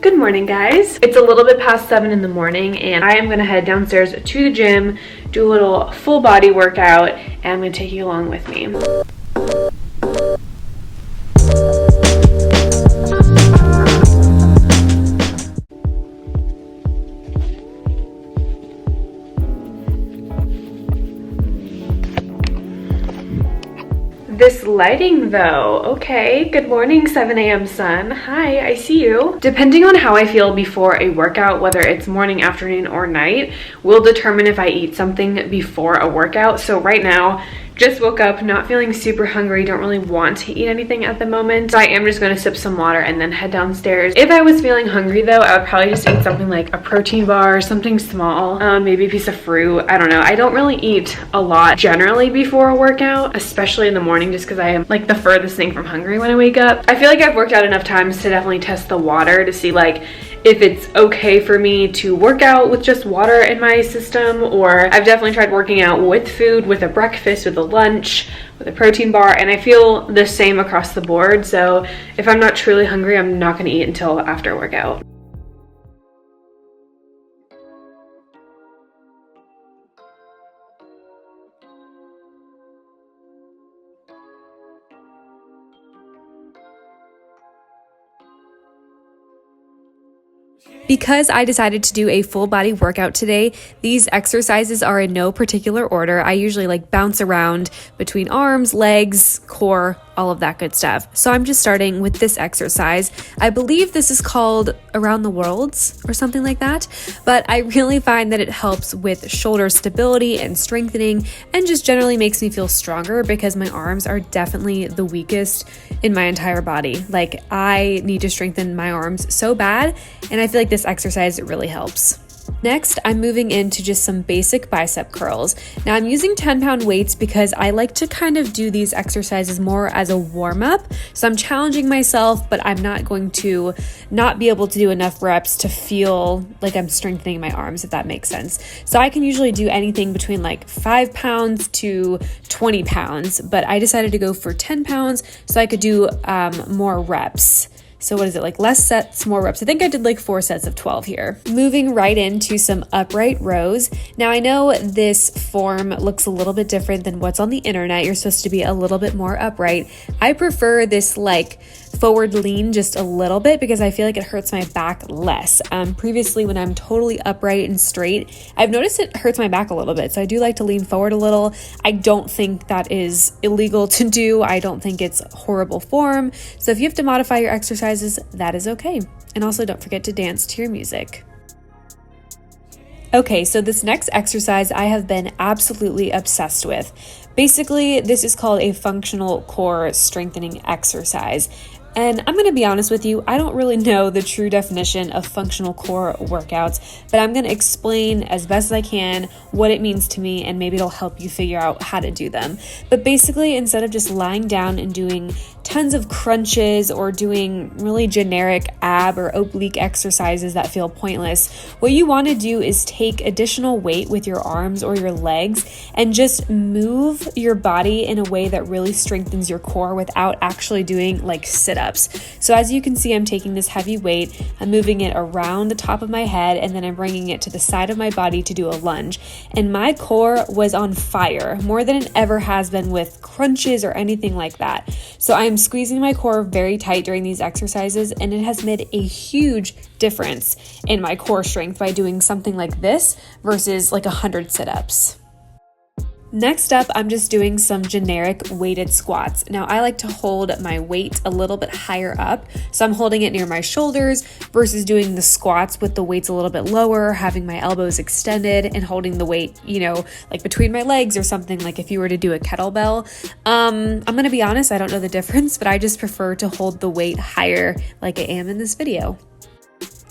Good morning, guys. It's a little bit past 7 in the morning and I am gonna head downstairs to the gym, do a little full body workout, and I'm gonna take you along with me. This lighting though, okay. Good morning, 7 a.m. sun. Hi, I see you. Depending on how I feel before a workout, whether it's morning, afternoon, or night, will determine if I eat something before a workout. So right now, just woke up, not feeling super hungry, don't really want to eat anything at the moment. So I am just gonna sip some water and then head downstairs. If I was feeling hungry though, I would probably just eat something like a protein bar, something small, maybe a piece of fruit. I don't know. I don't really eat a lot generally before a workout, especially in the morning, just because I am like the furthest thing from hungry when I wake up. I feel like I've worked out enough times to definitely test the water to see like if it's okay for me to work out with just water in my system, or I've definitely tried working out with food, with a breakfast, with a lunch, with a protein bar, and I feel the same across the board. So if I'm not truly hungry, I'm not gonna eat until after a workout. Because I decided to do a full body workout today, these exercises are in no particular order. I usually like bounce around between arms, legs, core, all of that good stuff. So I'm just starting with this exercise. I believe this is called Around the Worlds or something like that, but I really find that it helps with shoulder stability and strengthening and just generally makes me feel stronger because my arms are definitely the weakest in my entire body. Like I need to strengthen my arms so bad, and I feel like this exercise really helps. Next, I'm moving into just some basic bicep curls. Now I'm using 10-pound weights because I like to kind of do these exercises more as a warm-up. So I'm challenging myself, but I'm not going to not be able to do enough reps to feel like I'm strengthening my arms, if that makes sense. So I can usually do anything between like 5 pounds to 20 pounds, but I decided to go for 10 pounds so I could do more reps. So what is it, like less sets, more reps? I think I did like 4 sets of 12 here. Moving right into some upright rows. Now I know this form looks a little bit different than what's on the internet. You're supposed to be a little bit more upright. I prefer this like forward lean just a little bit because I feel like it hurts my back less. Previously when I'm totally upright and straight, I've noticed it hurts my back a little bit. So I do like to lean forward a little. I don't think that is illegal to do. I don't think it's horrible form. So if you have to modify your exercises, that is okay. And also don't forget to dance to your music. Okay, so this next exercise I have been absolutely obsessed with. Basically, this is called a functional core strengthening exercise. And I'm going to be honest with you, I don't really know the true definition of functional core workouts, but I'm going to explain as best as I can what it means to me, and maybe it'll help you figure out how to do them. But basically, instead of just lying down and doing tons of crunches or doing really generic ab or oblique exercises that feel pointless, what you want to do is take additional weight with your arms or your legs and just move your body in a way that really strengthens your core without actually doing like sit-ups. So as you can see, I'm taking this heavy weight, I'm moving it around the top of my head, and then I'm bringing it to the side of my body to do a lunge. And my core was on fire, more than it ever has been with crunches or anything like that. So I'm squeezing my core very tight during these exercises, and it has made a huge difference in my core strength by doing something like this versus like 100 sit-ups. Next up, I'm just doing some generic weighted squats. Now, I like to hold my weight a little bit higher up, so I'm holding it near my shoulders versus doing the squats with the weights a little bit lower, having my elbows extended and holding the weight, like between my legs or something, like if you were to do a kettlebell. I'm gonna be honest, I don't know the difference, but I just prefer to hold the weight higher like I am in this video.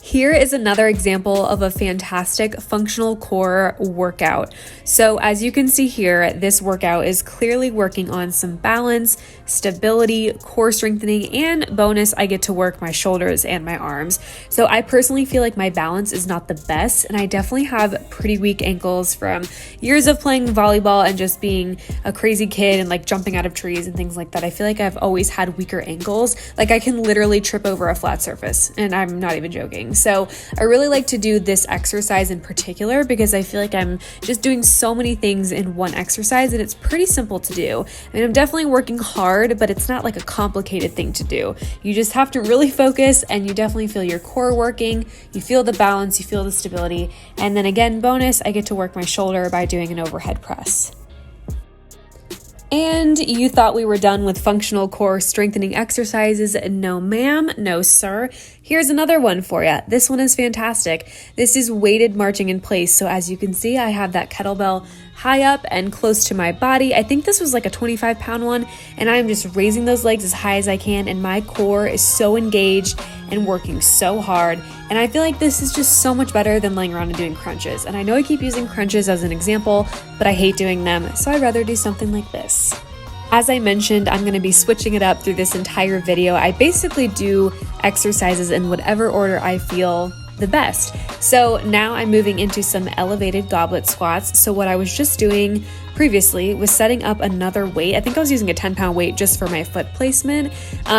Here is another example of a fantastic functional core workout. So as you can see here, this workout is clearly working on some balance, stability, core strengthening, and bonus, I get to work my shoulders and my arms. So I personally feel like my balance is not the best, and I definitely have pretty weak ankles from years of playing volleyball and just being a crazy kid and like jumping out of trees and things like that. I feel like I've always had weaker ankles. Like I can literally trip over a flat surface, and I'm not even joking. So I really like to do this exercise in particular because I feel like I'm just doing so many things in one exercise, and it's pretty simple to do. I mean, I'm definitely working hard, but it's not like a complicated thing to do. You just have to really focus, and you definitely feel your core working. You feel the balance, you feel the stability. And then again, bonus, I get to work my shoulder by doing an overhead press. And you thought we were done with functional core strengthening exercises? No ma'am, no sir. Here's another one for you. This one is fantastic. This is weighted marching in place. So as you can see, I have that kettlebell high up and close to my body. I think this was like a 25-pound one, and I'm just raising those legs as high as I can, and my core is so engaged and working so hard. And I feel like this is just so much better than laying around and doing crunches. And I know I keep using crunches as an example, but I hate doing them, so I'd rather do something like this. As I mentioned, I'm going to be switching it up through this entire video. I basically do exercises in whatever order I feel the best. So now I'm moving into some elevated goblet squats. So what I was just doing previously was setting up another weight. I think I was using a 10-pound weight just for my foot placement.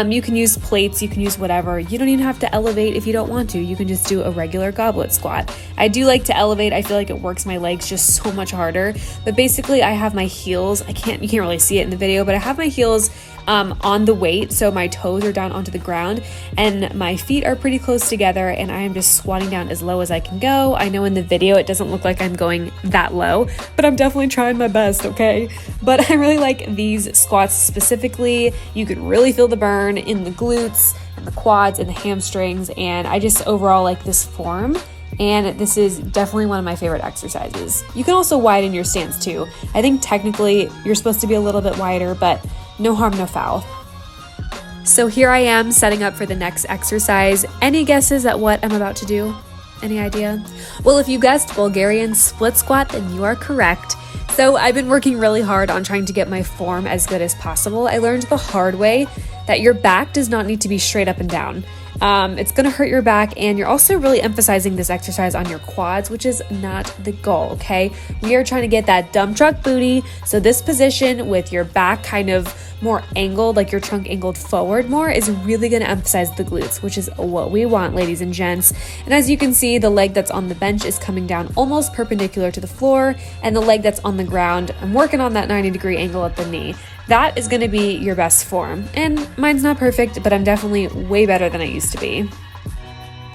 You can use plates, you can use whatever. You don't even have to elevate if you don't want to. You can just do a regular goblet squat. I do like to elevate. I feel like it works my legs just so much harder. But basically I have my heels, you can't really see it in the video, but I have my heels on the weight, so my toes are down onto the ground and my feet are pretty close together, and I am just squatting down as low as I can go. I know in the video it doesn't look like I'm going that low, but I'm definitely trying my best, okay? But I really like these squats specifically. You can really feel the burn in the glutes and the quads and the hamstrings, and I just overall like this form. And this is definitely one of my favorite exercises. You can also widen your stance too. I think technically you're supposed to be a little bit wider, but no harm, no foul. So here I am setting up for the next exercise. Any guesses at what I'm about to do? Any idea? Well, if you guessed Bulgarian split squat, then you are correct. So I've been working really hard on trying to get my form as good as possible. I learned the hard way that your back does not need to be straight up and down. It's going to hurt your back, and you're also really emphasizing this exercise on your quads, which is not the goal, okay? We are trying to get that dump truck booty. So this position with your back kind of more angled, like your trunk angled forward more, is really going to emphasize the glutes, which is what we want, ladies and gents. And as you can see, the leg that's on the bench is coming down almost perpendicular to the floor, and the leg that's on the ground, I'm working on that 90-degree angle at the knee. That is going to be your best form. And mine's not perfect, but I'm definitely way better than I used to be.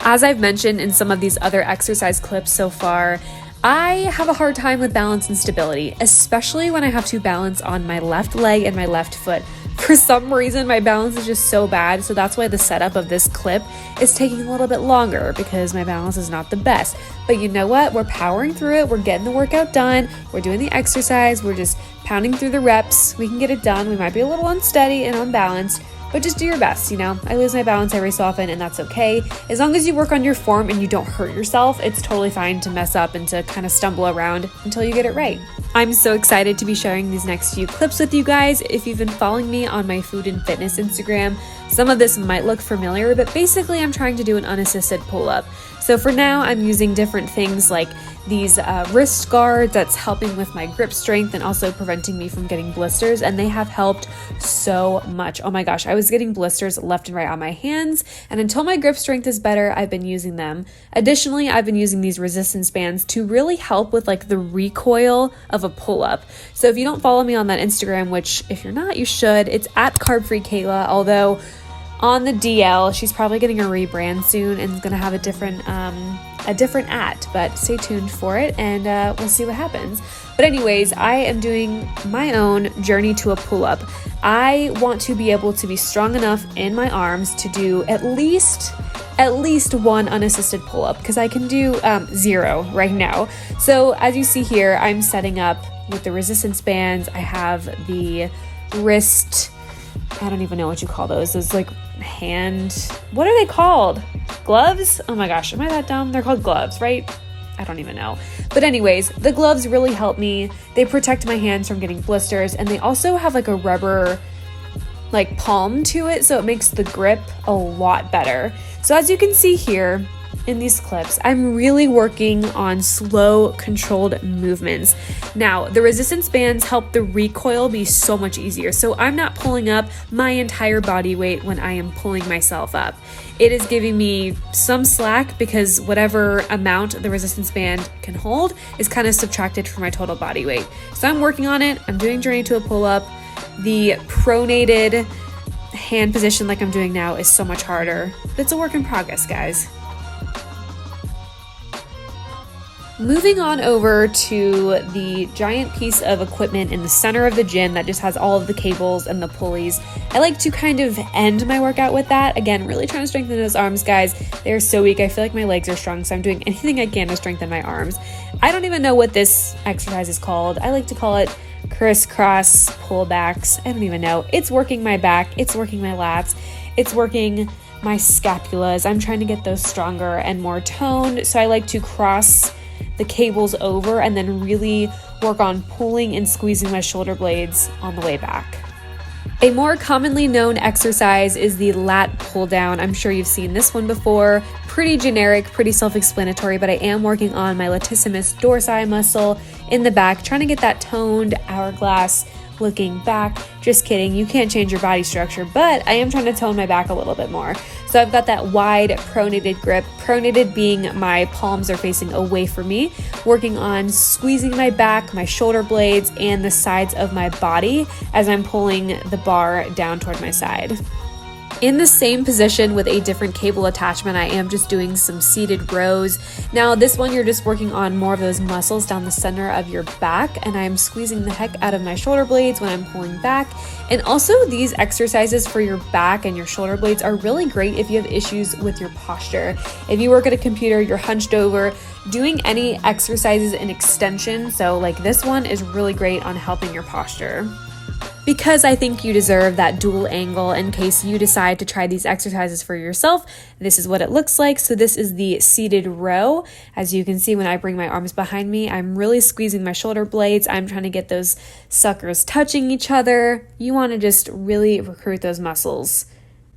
As I've mentioned in some of these other exercise clips so far, I have a hard time with balance and stability, especially when I have to balance on my left leg and my left foot. For some reason, my balance is just so bad, so that's why the setup of this clip is taking a little bit longer, because my balance is not the best. But you know what? We're powering through it. We're getting the workout done. We're doing the exercise. We're just pounding through the reps. We can get it done. We might be a little unsteady and unbalanced, but just do your best, you know? I lose my balance every so often, and that's okay. As long as you work on your form and you don't hurt yourself, it's totally fine to mess up and to kind of stumble around until you get it right. I'm so excited to be sharing these next few clips with you guys. If you've been following me on my food and fitness Instagram, some of this might look familiar, but basically I'm trying to do an unassisted pull-up. So for now, I'm using different things like these wrist guards that's helping with my grip strength and also preventing me from getting blisters, and they have helped so much. Oh my gosh, I was getting blisters left and right on my hands, and until my grip strength is better, I've been using them. Additionally, I've been using these resistance bands to really help with like the recoil of a pull-up. So if you don't follow me on that Instagram, which if you're not, you should, it's at Carb Free Kayla, although on the DL, she's probably getting a rebrand soon and is going to have a different at, but stay tuned for it, and we'll see what happens. But anyways, I am doing my own journey to a pull-up. I want to be able to be strong enough in my arms to do at least one unassisted pull-up, because I can do 0 right now. So as you see here, I'm setting up with the resistance bands. I have the wrist I don't even know what you call those. Those like what are they called? Gloves? Oh my gosh, am I that dumb? They're called gloves, right? I don't even know. But anyways, the gloves really help me. They protect my hands from getting blisters, and they also have like a rubber like palm to it, so it makes the grip a lot better. So as you can see here in these clips, I'm really working on slow, controlled movements. Now, the resistance bands help the recoil be so much easier. So I'm not pulling up my entire body weight when I am pulling myself up. It is giving me some slack because whatever amount the resistance band can hold is kind of subtracted from my total body weight. So I'm working on it. I'm doing journey to a pull-up. The pronated hand position like I'm doing now is so much harder. But it's a work in progress, guys. Moving on over to the giant piece of equipment in the center of the gym that just has all of the cables and the pulleys. I like to kind of end my workout with that. Again, really trying to strengthen those arms, guys. They're so weak. I feel like my legs are strong, so I'm doing anything I can to strengthen my arms. I don't even know what this exercise is called. I like to call it crisscross pullbacks. I don't even know. It's working my back. It's working my lats. It's working my scapulas. I'm trying to get those stronger and more toned. So I like to cross the cables over and then really work on pulling and squeezing my shoulder blades on the way back. A more commonly known exercise is the lat pull down. I'm sure you've seen this one before. Pretty generic, pretty self-explanatory, but I am working on my latissimus dorsi muscle in the back, trying to get that toned hourglass looking back. Just kidding, you can't change your body structure, but I am trying to tone my back a little bit more. So I've got that wide pronated grip, pronated being my palms are facing away from me, working on squeezing my back, my shoulder blades, and the sides of my body as I'm pulling the bar down toward my side. In the same position with a different cable attachment, I am just doing some seated rows. Now this one, you're just working on more of those muscles down the center of your back, and I'm squeezing the heck out of my shoulder blades when I'm pulling back. And also these exercises for your back and your shoulder blades are really great if you have issues with your posture. If you work at a computer, you're hunched over, doing any exercises in extension, so like this one is really great on helping your posture. Because I think you deserve that dual angle in case you decide to try these exercises for yourself. This is what it looks like. So this is the seated row. As you can see, when I bring my arms behind me, I'm really squeezing my shoulder blades. I'm trying to get those suckers touching each other. You want to just really recruit those muscles.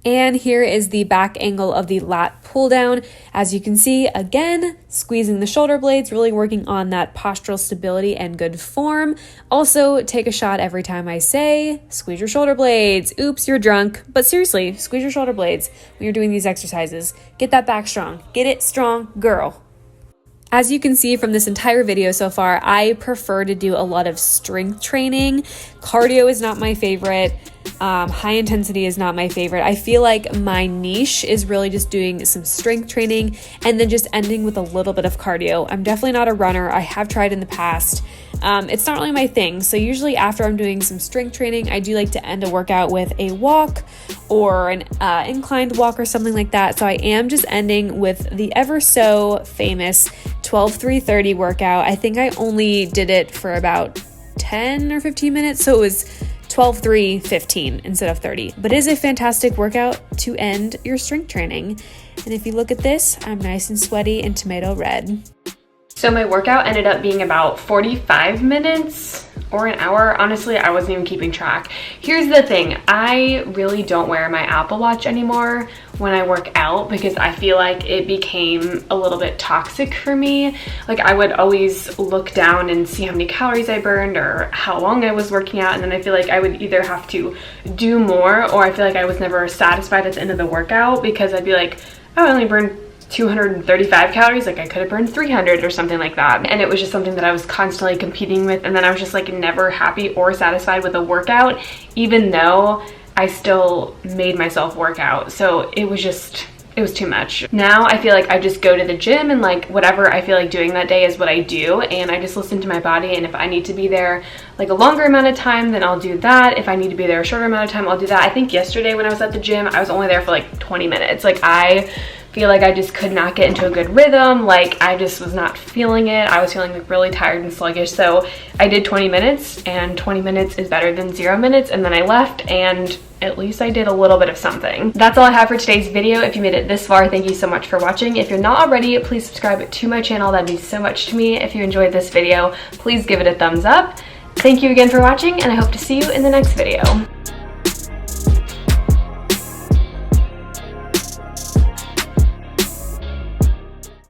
And here is the back angle of the lat pull down. As you can see, again, squeezing the shoulder blades, really working on that postural stability and good form. Also, take a shot every time I say, squeeze your shoulder blades. Oops, you're drunk. But seriously, squeeze your shoulder blades when you're doing these exercises. Get that back strong. Get it strong, girl. As you can see from this entire video so far, I prefer to do a lot of strength training. Cardio is not my favorite. High intensity is not my favorite. I feel like my niche is really just doing some strength training and then just ending with a little bit of cardio. I'm definitely not a runner. I have tried in the past. It's not really my thing. So usually after I'm doing some strength training, I do like to end a workout with a walk or an inclined walk or something like that. So I am just ending with the ever so famous 12-3-30 workout. I think I only did it for about 10 or 15 minutes. So it was 12-3-15 instead of 30. But it is a fantastic workout to end your strength training. And if you look at this, I'm nice and sweaty and tomato red. So my workout ended up being about 45 minutes or an hour. Honestly, I wasn't even keeping track. Here's the thing. I really don't wear my Apple Watch anymore when I work out because I feel like it became a little bit toxic for me. Like I would always look down and see how many calories I burned or how long I was working out. And then I feel like I would either have to do more or I feel like I was never satisfied at the end of the workout because I'd be like, oh, I only burned 235 calories, like I could have burned 300 or something like that. And it was just something that I was constantly competing with, and then I was just like never happy or satisfied with a workout, even though I still made myself work out. So it was too much. Now I feel like I just go to the gym and like whatever I feel like doing that day is what I do, and I just listen to my body, and if I need to be there like a longer amount of time, then I'll do that. If I need to be there a shorter amount of time, I'll do that. I think yesterday when I was at the gym, I was only there for like 20 minutes. Like I feel like I just could not get into a good rhythm. Like I just was not feeling it. I was feeling like really tired and sluggish. So I did 20 minutes, and 20 minutes is better than 0 minutes. And then I left, and at least I did a little bit of something. That's all I have for today's video. If you made it this far, thank you so much for watching. If you're not already, please subscribe to my channel. That'd mean so much to me. If you enjoyed this video, please give it a thumbs up. Thank you again for watching, and I hope to see you in the next video.